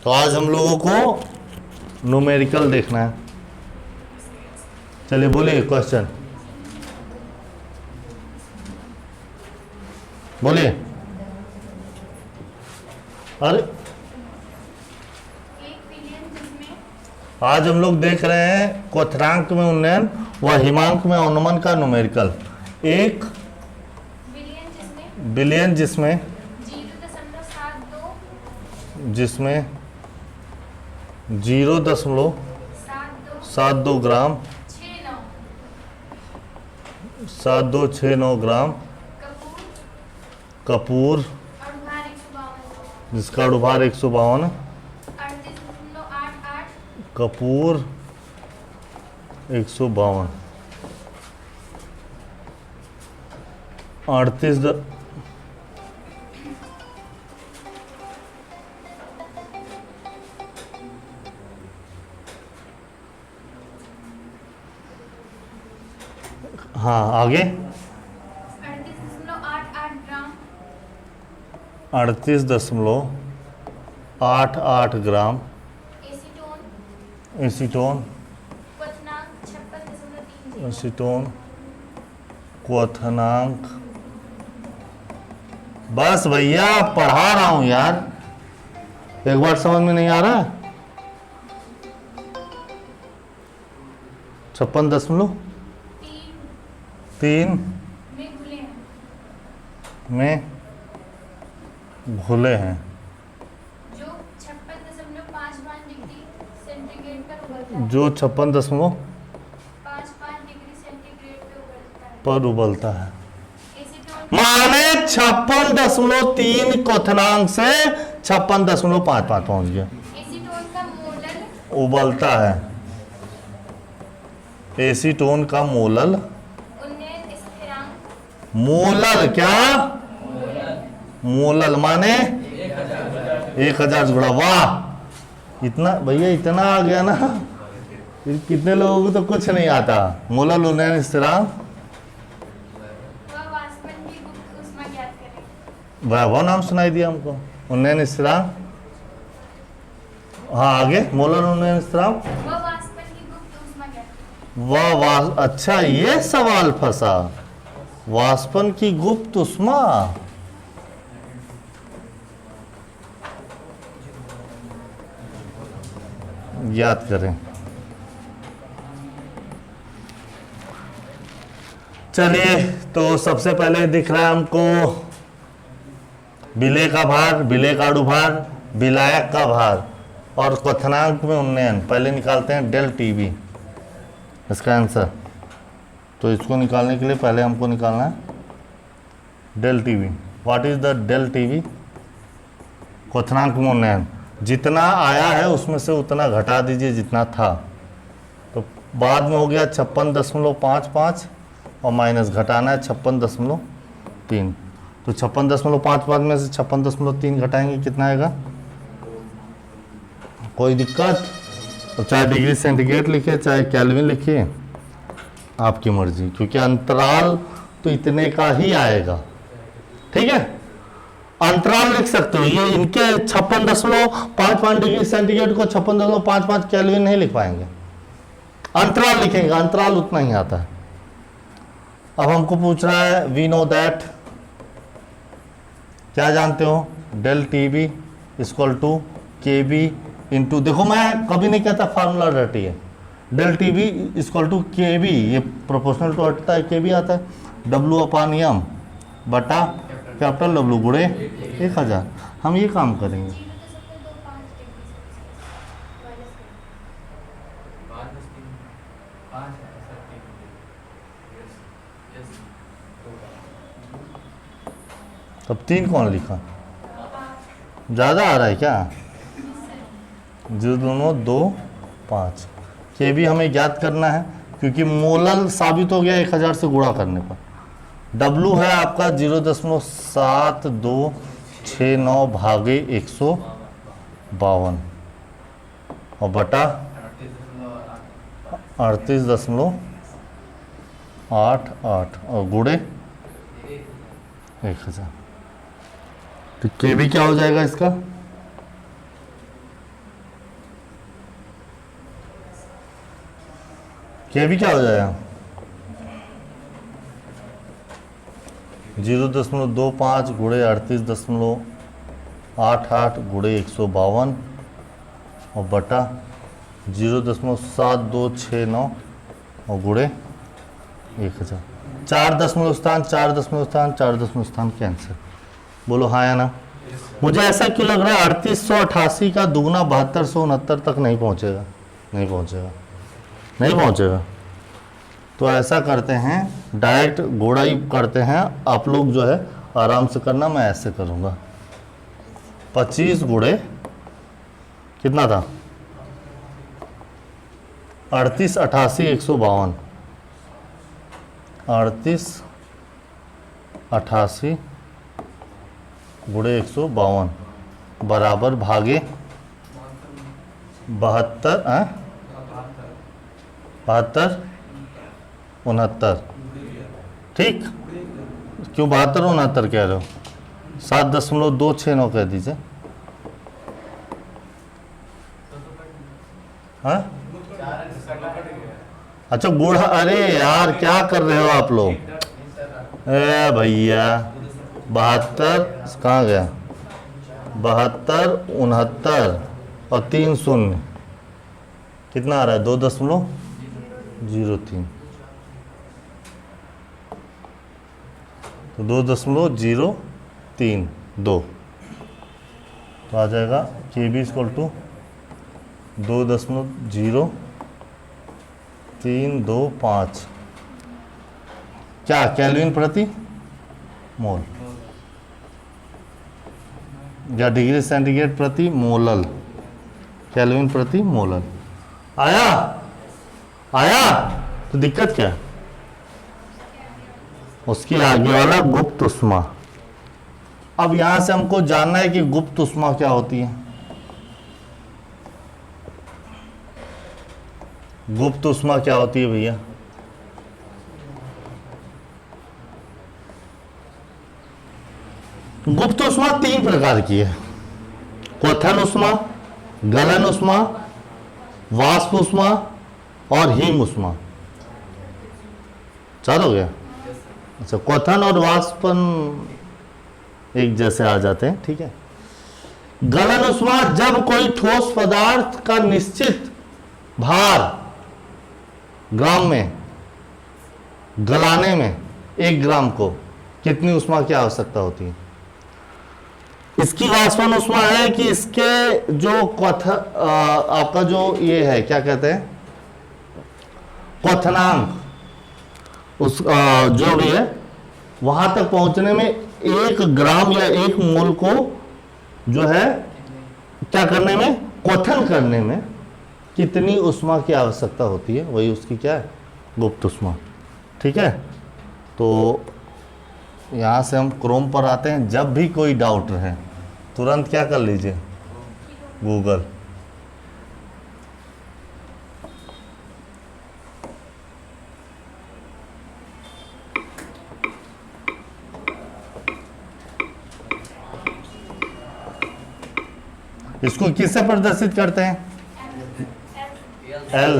तो आज हम लोगों को न्यूमेरिकल देखना है। चलिए बोलिए क्वेश्चन, बोलिए। अरे आज हम लोग देख रहे हैं क्वथनांक में उन्नयन व हिमांक में अनुमान का न्यूमेरिकल। एक बिलियन जिसमें 0.72 ग्राम 7269 ग्राम कपूर जिसका अणुभार 152 कपूर 152 38 हाँ आगे 38.88 ग्राम एसीटोन क्वथनांक। बस भैया पढ़ा रहा हूं यार, एक बार समझ में नहीं आ रहा। 56.3 में घुले हैं जो 56.55 डिग्री सेंटीग्रेड पर उबलता है। माने 56.3 क्वथनांक से 56.55 पहुंच गया। उबलता है। एसीटोन का मोलल क्या मोलल माने 1000 जुड़ा। वाह, इतना भैया इतना आ गया ना, कितने लोगों को तो कुछ नहीं आता। मोलल उन्नयन स्थिरांक वह नाम सुनाई दिया हमको। उन्नयन स्थिरांक, हाँ आगे मोलल उन्नयन स्थिरांक वाह अच्छा ये सवाल फंसा। वाष्पन की गुप्त उष्मा, याद करें। चलिए तो सबसे पहले दिख रहा है हमको विलेय का भार, विलेय का अणुभार, विलायक का भार और क्वथनांक में उन्नयन। पहले निकालते हैं डेल टीवी इसका आंसर। तो इसको निकालने के लिए पहले हमको निकालना है del TB. What is the del TB? क्वथनांक में उन्नयन। जितना आया है उसमें से उतना घटा दीजिए जितना था। तो बाद में हो गया 56.55 और माइनस घटाना है 56.3। तो 56.55 में से 56.3 घटाएंगे कितना आएगा? कोई दिक्कत? तो चाहे डिग्री सेंटीग्रेड लिखिए चाहे केल्विन लिखिए, आपकी मर्जी, क्योंकि अंतराल तो इतने का ही आएगा। ठीक है, अंतराल लिख सकते हो। ये इनके 56.55 डिग्री सेंटीग्रेड को 56.55 केल्विन नहीं लिख पाएंगे। अंतराल लिखेंगे, अंतराल उतना ही आता है। अब हमको पूछ रहा है वी नो दैट, क्या जानते हो? Del T B equal to K B into, देखो मैं कभी नहीं कहता फार्मूला रटिए। Del T B equal to K B, ये प्रोपोर्शनल टू हटता है, के बी आता है डब्लू अपान एम बटा कैपिटल डब्लू गुणे 1000। हम ये काम करेंगे। तब 3 कौन लिखा? ज़्यादा आ रहा है क्या? 0.25 के भी हमें ज्ञात करना है क्योंकि मोलल साबित हो गया 1000 से गुणा करने पर। W है आपका 0.7269 भागे 152 और बटा 38.88 और गुणे 1000। तो के भी क्या हो जाएगा इसका? के भी क्या हो जाएगा 0.25 गुणे 38.88 गुणे 152 और बटा 0.7269 और गुणे 1000। 4 दशमलव स्थान कैंसिल। बोलो हाँ या ना। मुझे ऐसा क्यों लग रहा है 3888 का दुगना 7269 तक नहीं पहुंचेगा, नहीं पहुंचेगा, नहीं पहुंचेगा। तो ऐसा करते हैं, डायरेक्ट गुणा ही करते हैं। आप लोग जो है आराम से करना, मैं ऐसे करूंगा। 25 गुणे कितना था 38 88 152, 38 88 गुणे 152 बराबर भागे 72 72 69। ठीक, क्यों 72 69 कह रहे हो? 7.269 कह दीजिए। हाँ अच्छा गुड़ा, अरे यार क्या कर रहे हो आप लोग? ए भैया 72 कहाँ गया? 72 69 और 3 शून्य कितना आ रहा है? 2.03। तो 2.032 तो आ जाएगा के बी इक्वल टू 2.0325 क्या केल्विन प्रति मोल या डिग्री सेंटीग्रेड प्रति मोलल, केल्विन प्रति मोलल। आया आया तो दिक्कत क्या है? उसकी आगे वाला गुप्त उष्मा। अब यहां से हमको जानना है कि गुप्त उष्मा क्या होती है। गुप्त उष्मा क्या होती है भैया? गुप्त उष्मा 3 प्रकार की है। क्वथन उष्मा, गलन उष्मा, वाष्प उष्मा और हिम उष्मा। 4 हो गया। अच्छा, क्वथन और वाष्पन एक जैसे आ जाते हैं, ठीक है। गलन उष्मा जब कोई ठोस पदार्थ का निश्चित भार ग्राम में गलाने में 1 ग्राम को कितनी उष्मा की आवश्यकता होती है। इसकी वाष्पन उष्मा है कि इसके जो आपका जो ये है क्या कहते हैं क्वथनांक, उस जो भी है वहां तक पहुंचने में 1 ग्राम या 1 मोल को जो है क्या करने में, क्वथन करने में कितनी उष्मा की आवश्यकता होती है, वही उसकी क्या है, गुप्त उष्मा। ठीक है, तो यहाँ से हम क्रोम पर आते हैं। जब भी कोई डाउट रहे तुरंत क्या कर लीजिए, गूगल। इसको किससे प्रदर्शित करते हैं? एल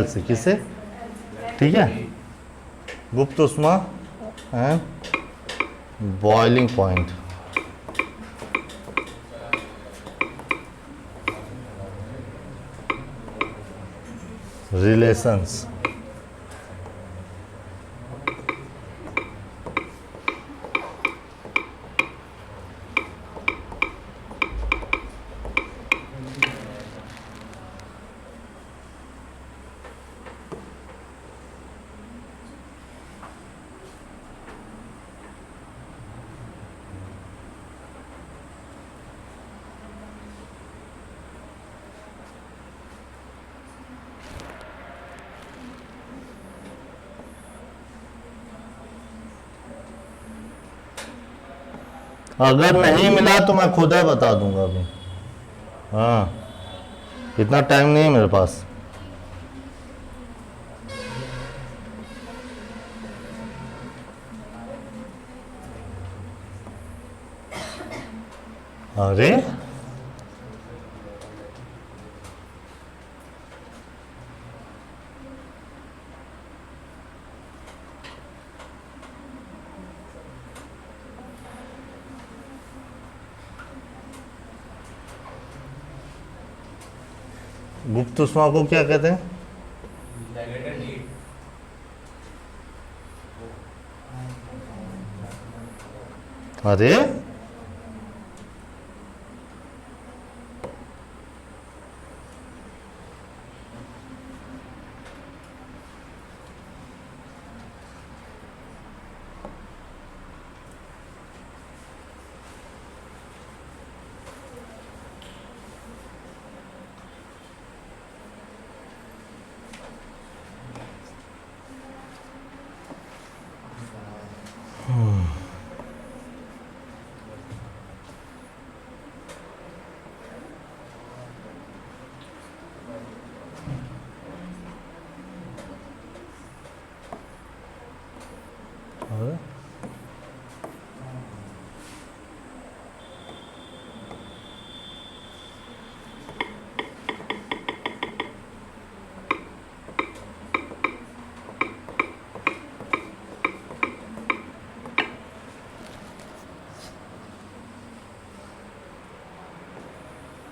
से किससे? ठीक है, गुप्त उष्मा एंड बॉइलिंग पॉइंट। रिलेशंस। अगर नहीं मिला तो मैं खुद ही बता दूंगा अभी। हाँ, इतना टाइम नहीं है मेरे पास। अरे गुप्त ऊष्मा को क्या कहते हैं? अरे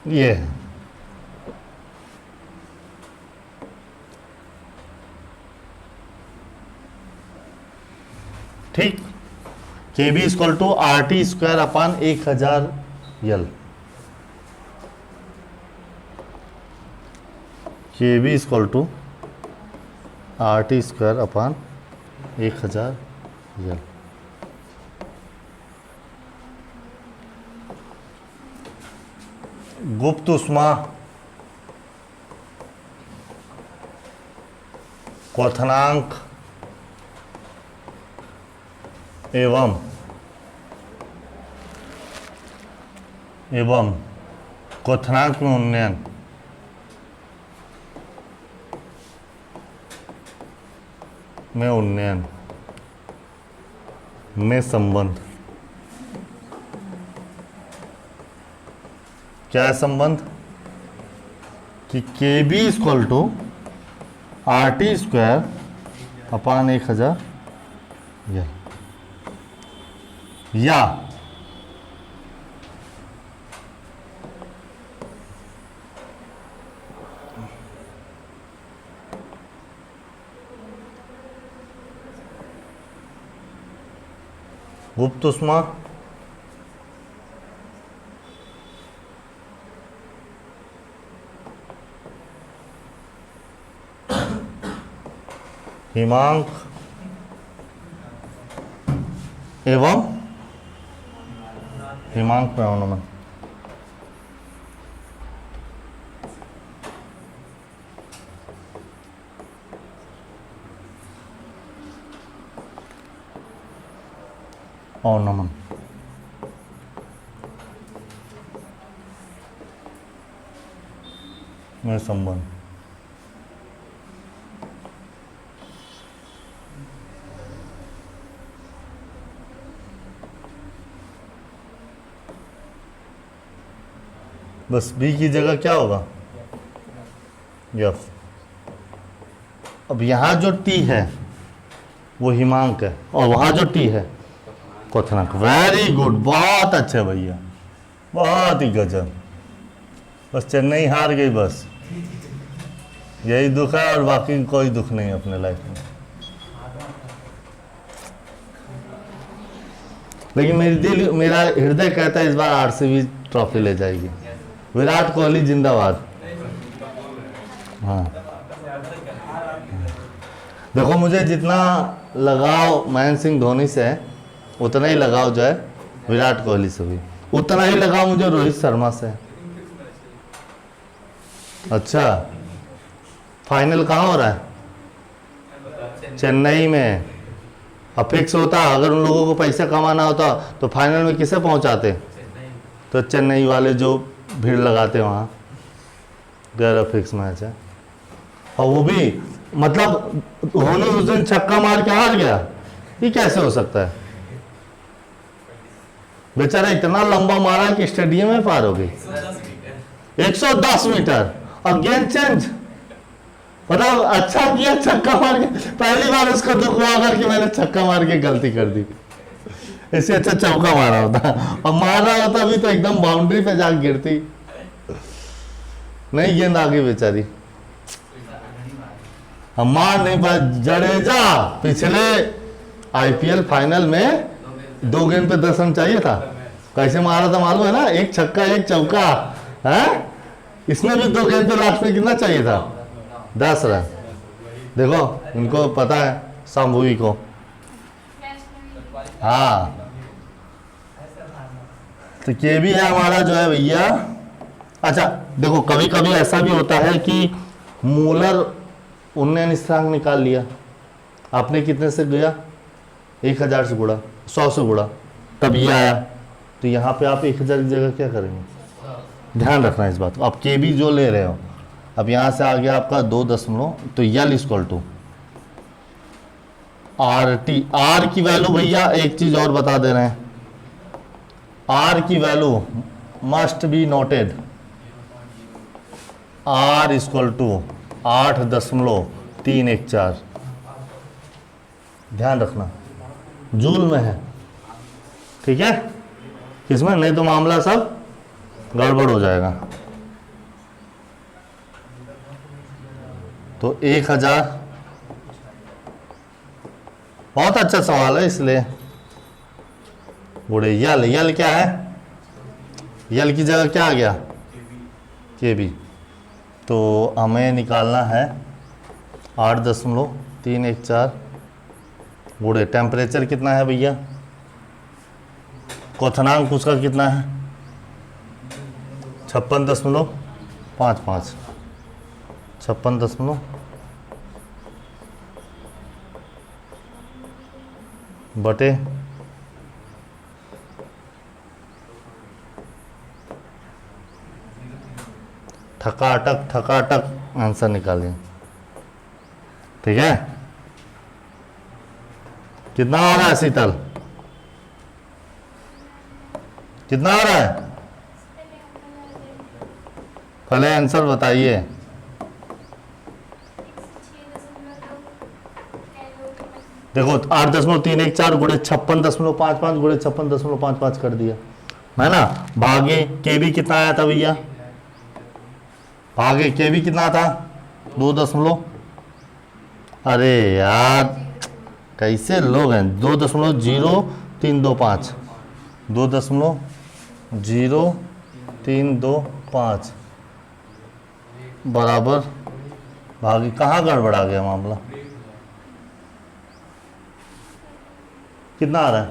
ये ठीक, K B equal to R T square upon 1000 L. K B equal to R T square upon 1000 L. गुप्त ऊष्मा क्वथनांक एवं क्वथनांक में उन्नयन में संबंध। क्या है संबंध? कि K B equal to R T square upon 1000 या गुप्त ऊष्मा हिमांक एवं हिमांक में अनुमान। औनमन में संबंध। बस बी की जगह क्या होगा? यफ। अब यहाँ जो टी है वो हिमांक है और वहाँ जो टी है क्वथनांक। वेरी गुड, बहुत अच्छे भैया, बहुत ही गजब। बस चेन्नई हार गई, बस यही दुख है और बाकी कोई दुख नहीं अपने लाइफ में। लेकिन मेरा हृदय कहता है इस बार आरसीबी ट्रॉफी ले जाएगी। विराट कोहली जिंदाबाद। हाँ, देखो मुझे जितना लगाव महेंद्र सिंह धोनी से है उतना ही लगाव जो है विराट कोहली से भी, उतना ही लगाव मुझे रोहित शर्मा से है। अच्छा, फाइनल कहाँ हो रहा है? चेन्नई में। अब फिक्स होता, अगर उन लोगों को पैसा कमाना होता तो फाइनल में किसे पहुंचाते? तो चेन्नई वाले जो भीड़ लगाते वहाँ। गैर फिक्स मैच है और वो भी मतलब धोनी उस दिन छक्का मार के हार गया। ये कैसे हो सकता है? बेचारा इतना लंबा मारा कि स्टेडियम में पार हो गई। 110 मीटर और गेंद चेंज। मतलब अच्छा किया छक्का मार के। पहली बार उसको दुख हुआ अगर कि मैंने छक्का मार के गलती कर दी। इससे अच्छा चौका मारा होता और मार रहा होता भी तो एकदम बाउंड्री पे जाके गिरती। नहीं गेंद आ गई बेचारी, हम मार नहीं पाए। जडेजा पिछले आईपीएल फाइनल में 2 गेंद पे 10 रन चाहिए था, कैसे मारा था मालूम है ना, 1 छक्का 1 चौका है। इसमें भी 2 गेंद पे लास्ट में कितना चाहिए था, 10 रन। देखो इनको पता है शाम्भवी को। हाँ तो ये भी है हमारा जो है भैया। अच्छा देखो कभी कभी ऐसा भी होता है कि मूलर उन्नयन स्थिरांक निकाल लिया आपने, कितने से गया 1000 से गुणा, 100 से गुणा, तब ये आया। तो यहाँ पे आप 1000 की जगह क्या करेंगे, ध्यान रखना इस बात को। आप के बी जो ले रहे हो, अब यहाँ से आ गया आपका 2 दशमलव, तो L equal to R T. R की वैल्यू भैया एक चीज और बता दे रहे हैं, आर की value must be noted, R equal to 8.314, ध्यान रखना जूल में है, ठीक है, किसमें, नहीं तो मामला सब गड़बड़ हो जाएगा। तो 1000, बहुत अच्छा सवाल है इसलिए। बुढ़े यल, यल क्या है, यल की जगह क्या आ गया, के बी। तो हमें निकालना है 8.314। बूढ़े टेम्परेचर कितना है भैया, क्वथनांक उसका कितना है 56.55, 56 बटे ठकाटक आंसर निकालिए, ठीक है। कितना हो रहा है शीतल, कितना हो रहा है, पहले आंसर बताइए। देखो 8.314 गुणे 56.55 गुणे 56.55 कर दिया है ना, भागे के भी कितना आया था भैया, भागे के भी कितना था 2 दशमलव, अरे यार कैसे लोग हैं, 2.0325, 2.0325 बराबर भागे, कहाँ गड़बड़ा गया मामला, कितना आ रहा है,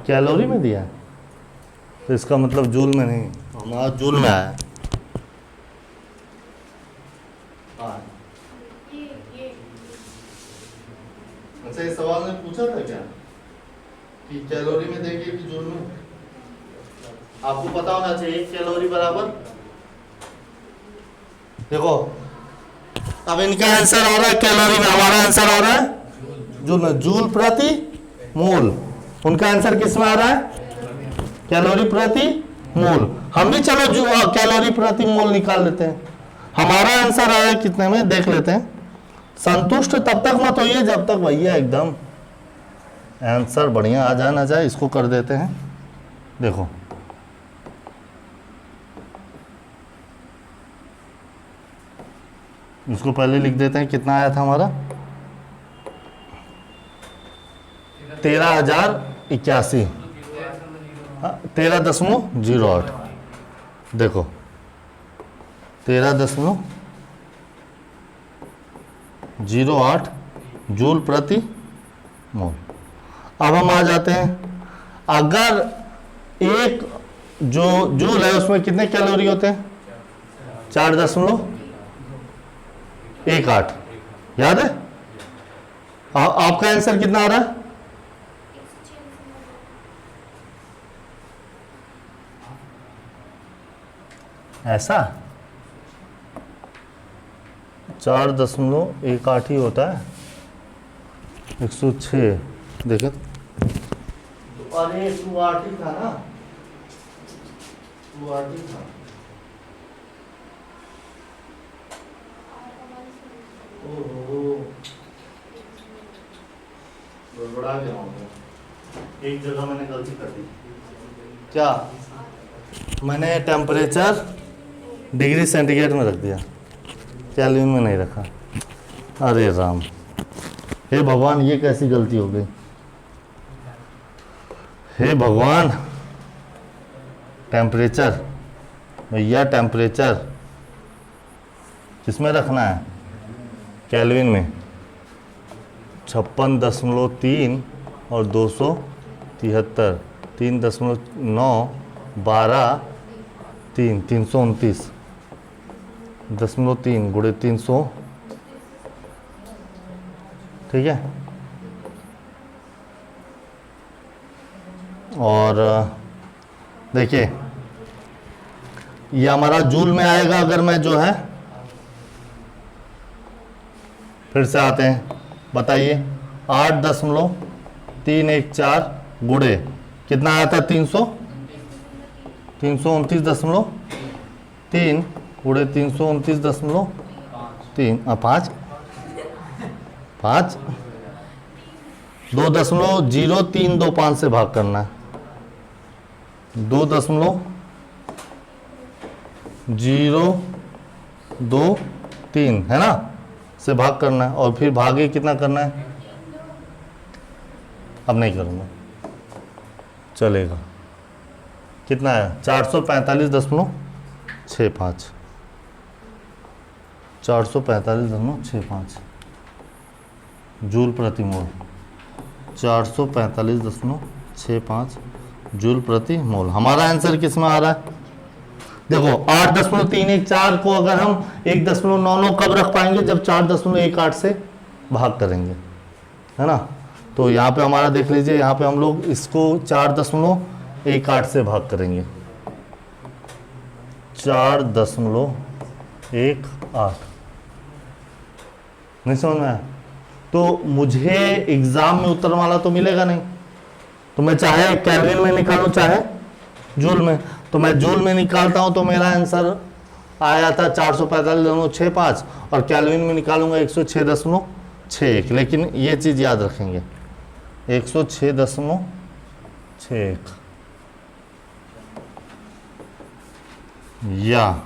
कैलोरी में दिया है, तो इसका मतलब जूल में नहीं, हमारा जूल में आया। अच्छा ये सवाल ने पूछा था क्या कि कैलोरी में देंगे कि जूल में, आपको पता होना चाहिए कैलोरी बराबर। देखो अब इनका आंसर हो रहा है कैलोरी में, हमारा आंसर हो रहा है जूल में, जूल प्रति मोल। उनका आंसर किस में आ रहा है, कैलोरी प्रति मोल। हम भी चलो जो कैलोरी प्रति मोल निकाल लेते हैं, हमारा आंसर आया कितने में देख लेते हैं। संतुष्ट तब तक मत होइए जब तक भैया एकदम आंसर बढ़िया आ जाए ना जाए, इसको कर देते हैं। देखो इसको पहले लिख देते हैं, कितना आया था हमारा 13,081, 13.08, देखो 13.08 जूल प्रति मोल। अब हम आ जाते हैं, अगर एक जो जूल है उसमें कितने कैलोरी होते हैं, 4.18, याद है। आपका आंसर कितना आ रहा है, ऐसा 4.18 ही होता है, 106 देखे तो, अरे 208 ही था ना, 208 ही था। ओहो गड़बड़ा गया हूँ, एक जगह मैंने गलती कर दी, क्या मैंने टेम्परेचर डिग्री सेंटीग्रेड में रख दिया, केल्विन में नहीं रखा। अरे राम, हे भगवान, ये कैसी गलती हो गई। हे भगवान, टेम्परेचर भैया, टेम्परेचर किसमें रखना है? केल्विन में। 56.3 और 273, 3.9, 12, 329.3 गुणे 300, ठीक है। और देखिए ये हमारा जूल में आएगा। अगर मैं जो है फिर से आते हैं, बताइए 8.314 गुणे कितना आया था? 329.3 गुणे 329.3 5 2.0325 से भाग करना है। 2.023 है ना, से भाग करना है। और फिर भागे कितना करना है? अब नहीं करूँगा, चलेगा। कितना है? 445.65 445.65 जूल प्रति मोल। 445.65 जूल प्रति मोल। हमारा आंसर किस में आ रहा है? देखो 8.314 को अगर हम 1.99 कब रख पाएंगे? जब 4.18 से भाग करेंगे, है ना। तो यहाँ पे हमारा देख लीजिए, यहाँ पे हम लोग इसको 4.18 से भाग करेंगे। 4.18 नहीं समझ में आया? तो मुझे एग्जाम में उत्तर वाला तो मिलेगा नहीं। तो मैं चाहे केल्विन में निकालूं चाहे जूल में, तो मैं जूल में निकालता हूं तो मेरा आंसर आया था 445.65 और केल्विन में निकालूंगा 106.61। लेकिन ये चीज याद रखेंगे, 106.61 या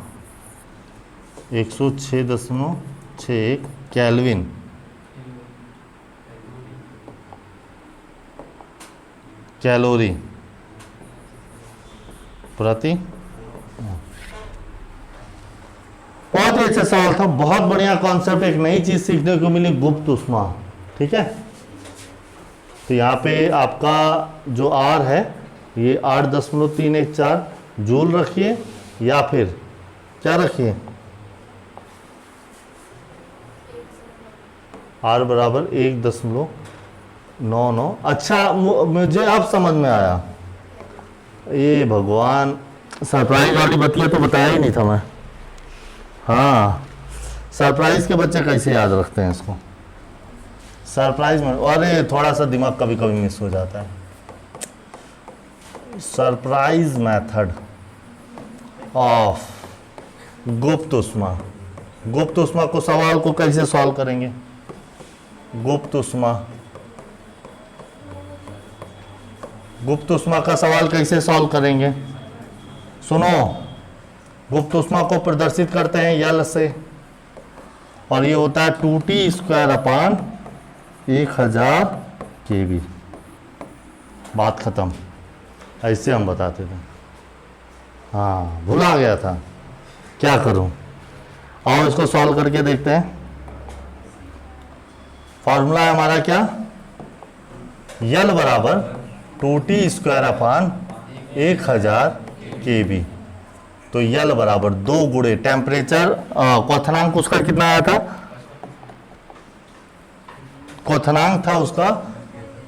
106.61 केल्विन कैलोरी प्रति। बहुत ही अच्छा सवाल था, बहुत बढ़िया कॉन्सेप्ट, एक नई चीज सीखने को मिली, गुप्त उष्मा। ठीक है, तो यहाँ पे आपका जो R है ये 8.314 जूल रखिए या फिर क्या रखिए? R बराबर 1.99। अच्छा, मुझे अब समझ में आया। ये भगवान, सरप्राइज वाली बतिया तो बताया ही नहीं था मैं। हाँ, सरप्राइज के बच्चे कैसे याद रखते हैं इसको? सरप्राइज में अरे थोड़ा सा दिमाग कभी कभी मिस हो जाता है। सरप्राइज मेथड ऑफ गुप्त उष्मा। गुप्त उष्मा को सवाल को कैसे सॉल्व करेंगे? गुप्त उष्मा, गुप्त उष्मा का सवाल कैसे सॉल्व करेंगे? सुनो, गुप्त उष्मा को प्रदर्शित करते हैं यल से, और ये होता है 2T²/1000 kV। बात खत्म। ऐसे हम बताते थे। हाँ, भुला गया था, क्या करूं? और इसको सॉल्व करके देखते हैं। फॉर्मूला है हमारा क्या? यल बराबर 2T²/1000 kV। तो यल बराबर 2 गुणे टेम्परेचर, क्वथनांक उसका कितना आया था? क्वथनांक था उसका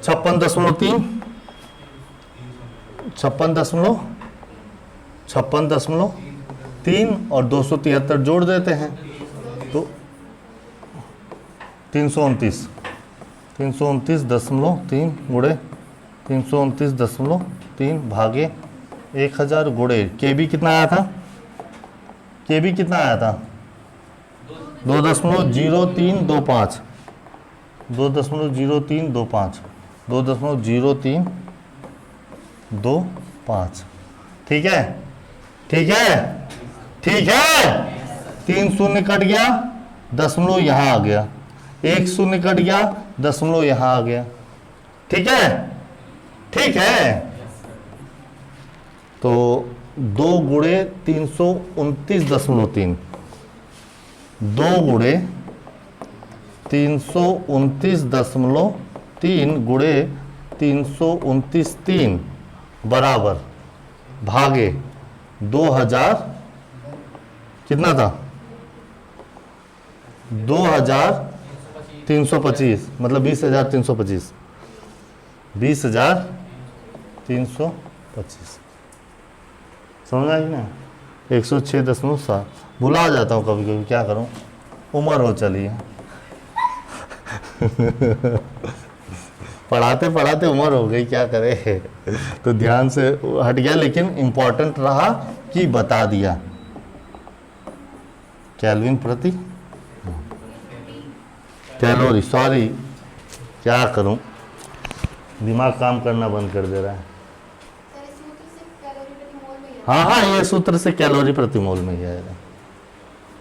56.3 और 273 जोड़ देते हैं तो 329.3 गुणे 329.3 भागे 1000 गुणे केबी कितना आया था? केबी कितना आया था? 2.0325 2.0325 2.0325। ठीक है, ठीक है, ठीक है। 3 शून्य कट गया, दशमलव यहां आ गया, 1 शून्य कट गया, दशमलव यहां आ गया। ठीक है, ठीक है। तो 2 गुणे 329.3, 2 गुणे 329.3 गुणे 329.3 बराबर भागे 2000, कितना था 2325, मतलब 20,325, 20,325। समझ आई ना? 106.7। भुला जाता हूँ कभी कभी, क्या करूँ, उम्र हो चली है। पढ़ाते पढ़ाते उम्र हो गई, क्या करे। तो ध्यान से हट गया, लेकिन इंपॉर्टेंट रहा कि बता दिया। केल्विन प्रति कैलोरी, सॉरी, क्या करूं, दिमाग काम करना बंद कर दे रहा है। हाँ हाँ, ये सूत्र से कैलोरी प्रति मोल में ही आएगा,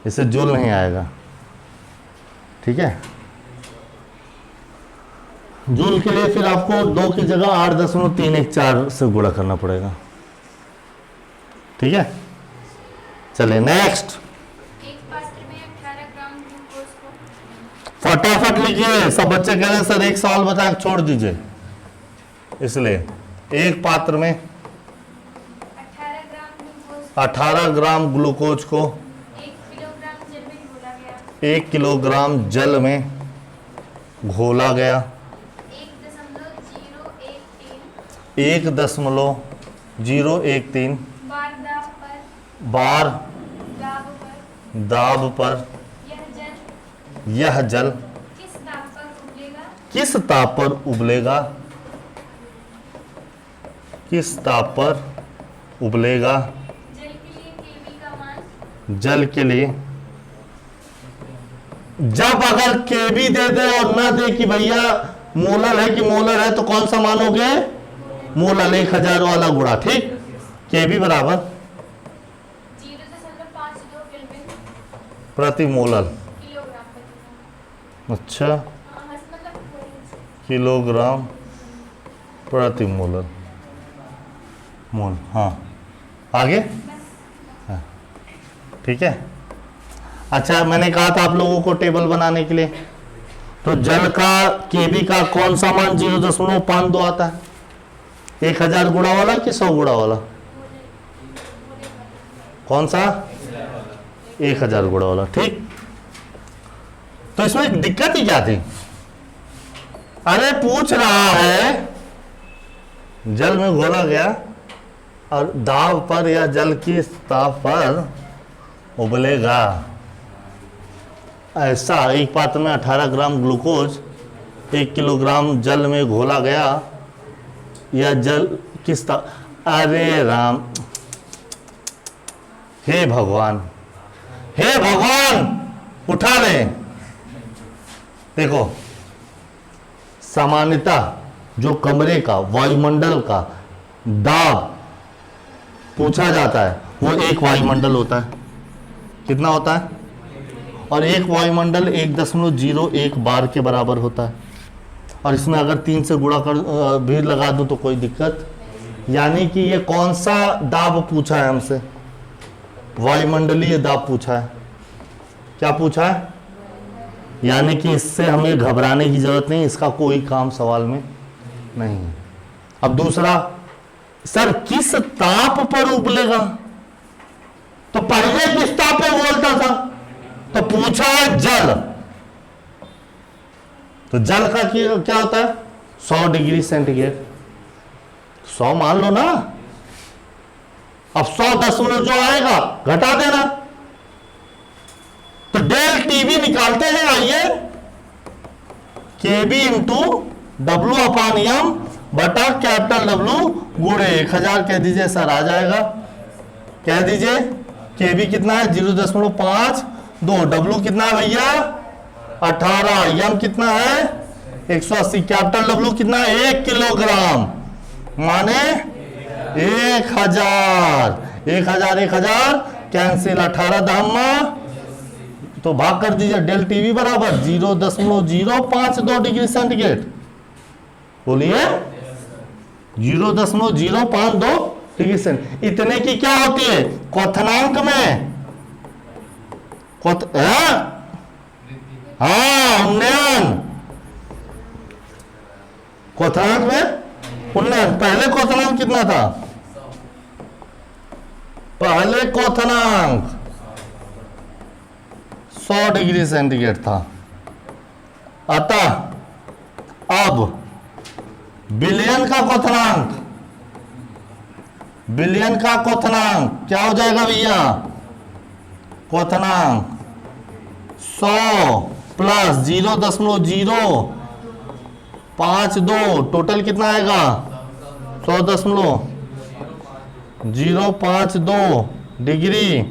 इससे जूल नहीं आएगा। ठीक है, जूल के लिए फिर आपको 2 की जगह 8.314 से गुणा करना पड़ेगा। ठीक है, चले नेक्स्ट। एक पात्र में 18 ग्राम ग्लूकोज को, फटाफट लिखिए, सब बच्चे कह रहे हैं सर एक सवाल बता के छोड़ दीजिए, इसलिए एक पात्र में 18 ग्राम ग्लूकोज को 1 किलोग्राम जल में घोला गया, 1.013 बार दाब पर यह जल किस ताप पर उबलेगा, किस ताप पर उबलेगा। जल के लिए जब अगर केबी दे दे और ना दे कि भैया मोलर है कि मोलर है, तो कौन सा मानोगे, मोलर 1000 वाला गुणा। ठीक, केबी बराबर 0.52 केल्विन प्रति मोलर। किलोग्राम अच्छा, किलोग्राम प्रति मोलर, मोल। हाँ, आगे। हाँ, ठीक है। अच्छा, मैंने कहा था आप लोगों को टेबल बनाने के लिए, तो जल का केबी का कौन सा मान 0.52 आता है, 1000 गुणा वाला कि 100 गुणा वाला, कौन सा, 1000 गुणा वाला। ठीक, तो इसमें एक दिक्कत ही क्या थी, अरे पूछ रहा है जल में घोला गया और दाब पर या जल की ताप पर उबलेगा। ऐसा एक पात्र में 18 ग्राम ग्लूकोज 1 किलोग्राम जल में घोला गया, या जल किस ताप, अरे राम, हे भगवान, हे भगवान, उठा ले। देखो, सामान्यतः जो कमरे का वायुमंडल का दाब पूछा जाता है वो 1 वायुमंडल होता है। कितना होता है, और 1 वायुमंडल 1.01 बार के बराबर होता है। और इसमें अगर 3 से गुणा कर भी लगा दूं तो कोई दिक्कत, यानी कि ये कौन सा दाब पूछा है हमसे, वायुमंडलीय दाब पूछा है। क्या पूछा है, यानी कि इससे हमें घबराने की जरूरत नहीं, इसका कोई काम सवाल में नहीं है। अब दूसरा, सर किस ताप पर उबलेगा, तो पहले किस ताप पे बोलता था, तो पूछा है जल, तो जल का क्या होता है 100 डिग्री सेंटीग्रेड, 100 मान लो ना। अब 100 दशमलव जो आएगा घटा देना, तो डेल टीवी निकालते हैं। आइए, केबी इंटू डब्ल्यू अपान एम बटा कैपिटल डब्ल्यू गुणे 1000 कह दीजिए सर, आ जाएगा। कह दीजिए केबी कितना है 0.52, डब्ल्यू कितना है भैया 18, एम कितना है 180, कैपिटल डब्ल्यू कितना है 1 किलोग्राम, माने 1000। 1000 1000 कैंसिल, 18 दहम्मा, तो भाग कर दीजिए। डेल टीवी बराबर 0.052 डिग्री सेंटीग्रेड। बोलिए 0.052 डिग्री सेंटीग्रेड। इतने की क्या होती है क्वथनांक में? हाँ, उन्नयन। क्वथनांक में उन्नयन। पहले क्वथनांक कितना था? पहले क्वथनांक 100 डिग्री सेंटीग्रेड था। अतः अब बिलियन का क्वथनांक, बिलियन का क्वथनांक क्या हो जाएगा भैया? क्वथनांक 100 प्लस 0.052, टोटल कितना आएगा? 100.052 डिग्री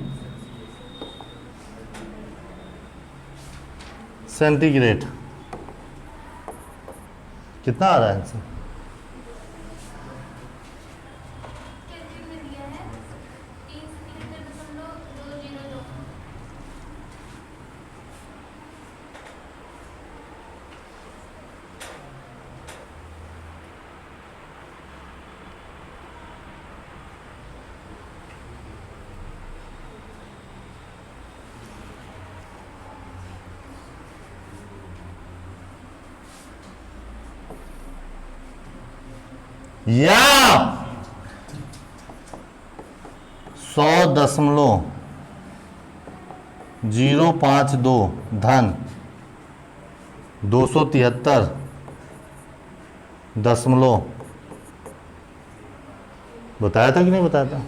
सेंटीग्रेड। कितना आ रहा है आंसर? केल्विन में दिया है 377.202। या 100.052 धन 273 दशमलव, बताया था कि नहीं बताया था?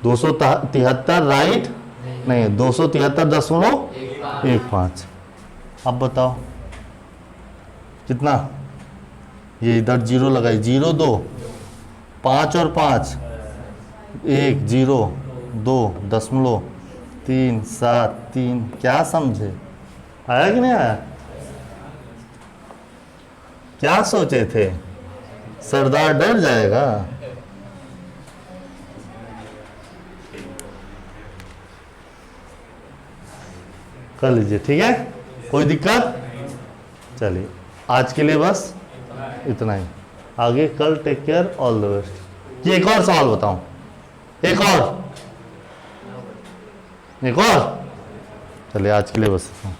273 राइट? नहीं, 273.15। अब बताओ कितना? ये इधर जीरो लगाई, 0 2 5 और 5 1 0 2 दशमलव 3 7 3। क्या समझे? आया कि नहीं आया? क्या सोचे थे? सरदार डर जाएगा। कर लीजिए, ठीक है? कोई दिक्कत? चलिए आज के लिए बस इतना ही। आगे कल take care, all the best. ये एक और सवाल बताऊं, एक और चलिए आज के लिए बस इतना।